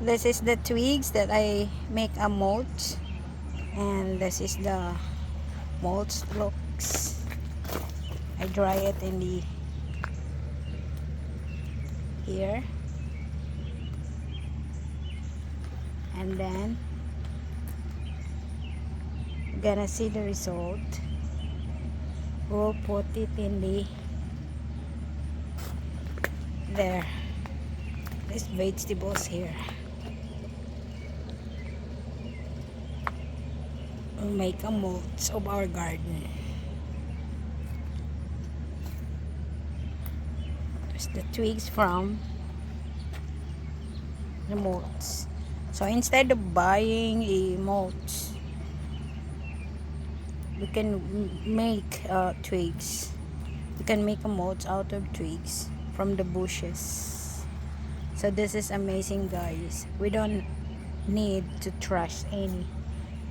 This is the twigs that I make a mulch, and this is the mulch looks. I dry it in the here, and then we're gonna see the result. We'll put it in the there. These vegetables here. We'll make a mulch of our garden. There's the twigs from the mulch. So instead of buying a mulch, we can make twigs. We can make a mulch out of twigs from the bushes. So this is amazing, guys. We don't need to trash any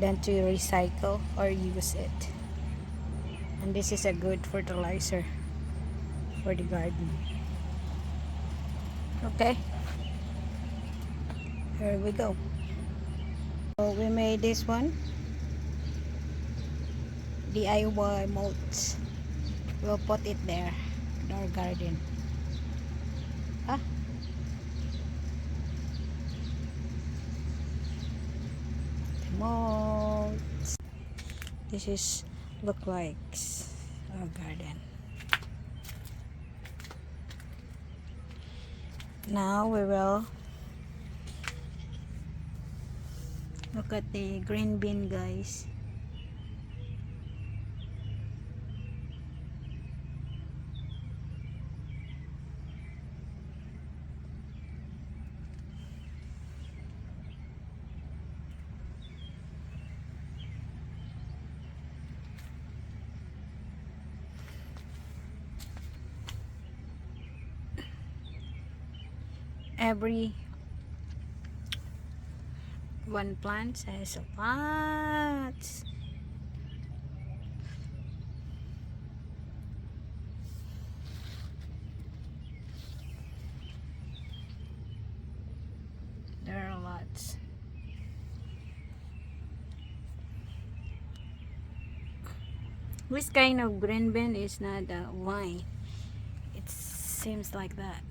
than to recycle or use it. And this is a good fertilizer for the garden. Okay, here we go. So we made this one, DIY mulch. We'll put it there in our garden. Ah, mulch. This is look like our garden. Now we will look at the green bean, guys. Every one plant has a lot. There are lots. This kind of green bean is not wine. It seems like that.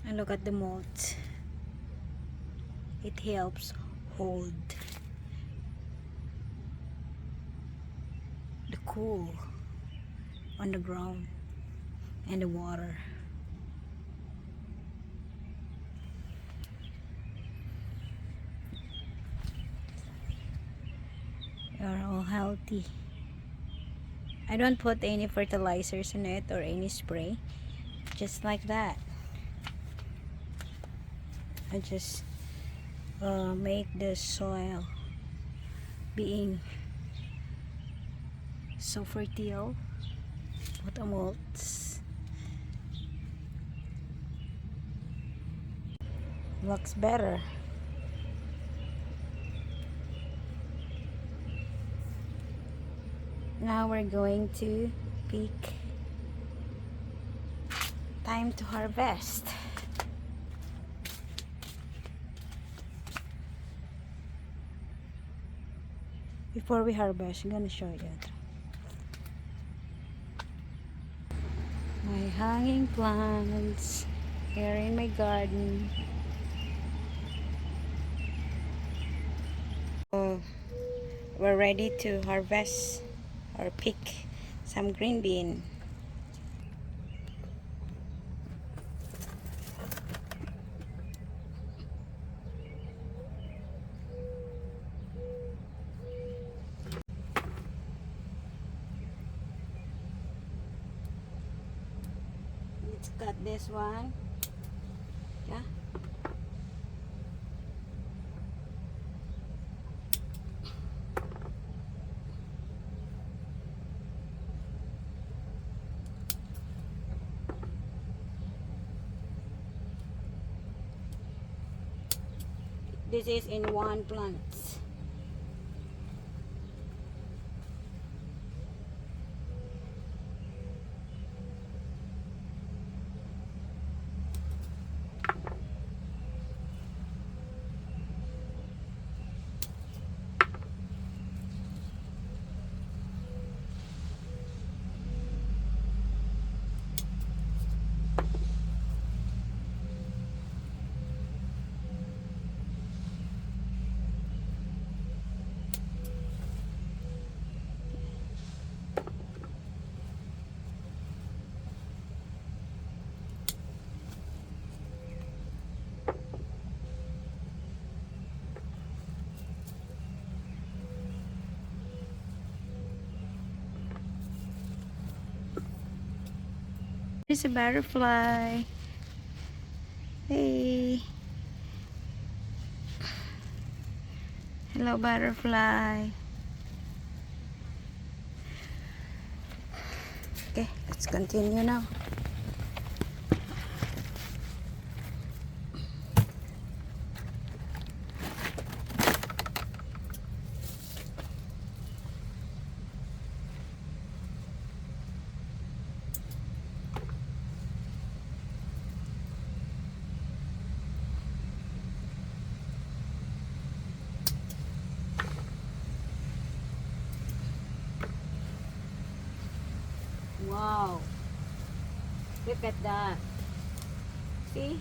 And look at the mold. It helps hold the cool on the ground and the water. They are all healthy. I don't put any fertilizers in it or any spray, just like that. I just make the soil being so fertile. Put a mulch. Looks better. Now we're going to pick. Time to harvest. Before we harvest, I'm gonna show you my hanging plants here in my garden. We're ready to harvest or pick some green bean. Let's cut this one. Yeah. This is in one plant. There's a butterfly. Hey. Hello, butterfly. Okay, let's continue now. Wow. Look at that. See?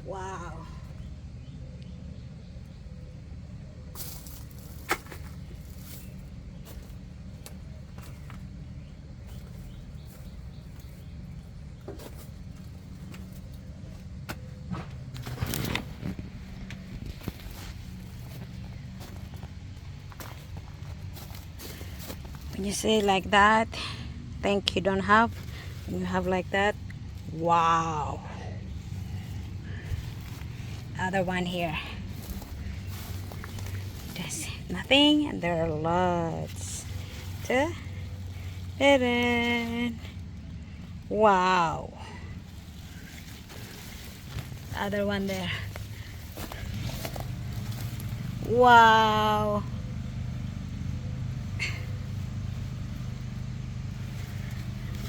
Wow. When you say like that, think you don't have. When you have like that, wow. Other one here. There's nothing, and there are lots. Ta-da. Wow. Other one there. Wow.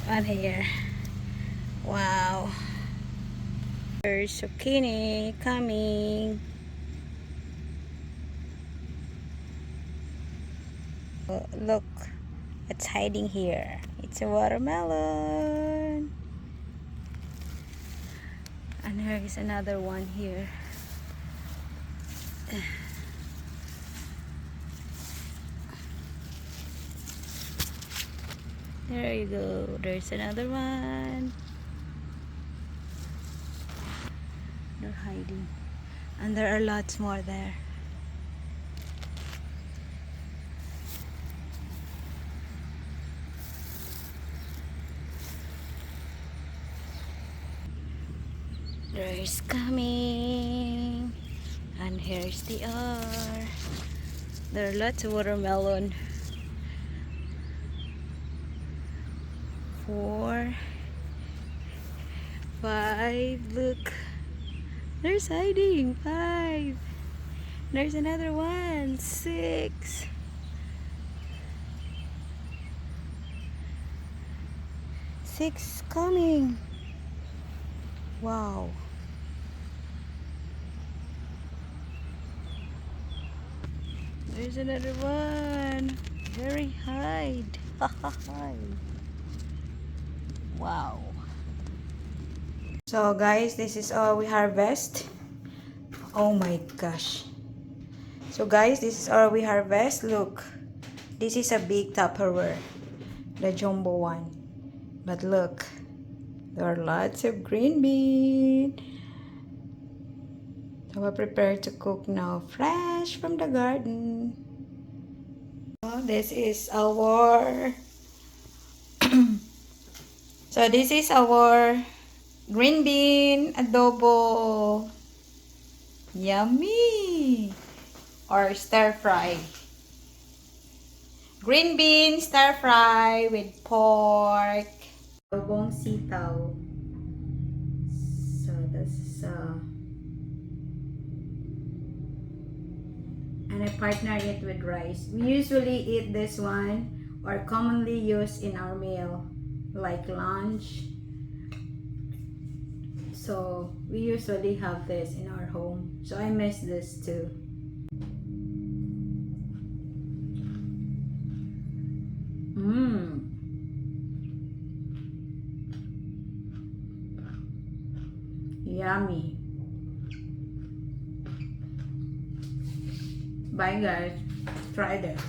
One here. Wow. There's zucchini coming. Oh, look, it's hiding here. It's a watermelon. And there is another one here. There you go. There's another one. They're hiding. And there are lots more there. There's coming. And here's the R. There are lots of watermelon. 4, 5. Look. There's hiding. 5. There's another one. 6. 6 coming. Wow. There's another one. Very hide. Wow. So guys, this is all we harvest. Oh my gosh. So guys, this is all we harvest. Look. This is a big Tupperware. The jumbo one. But look. There are lots of green bean. So we're prepared to cook now. Fresh from the garden. Oh, this is our so this is our green bean adobo. Yummy! Or stir fry. Green bean stir fry with pork. Adobong sitaw. So this is and I partner it with rice. We usually eat this one or commonly used in our meal like lunch. So we usually have this in our home. So I miss this too. Yummy. Bye guys. Try this.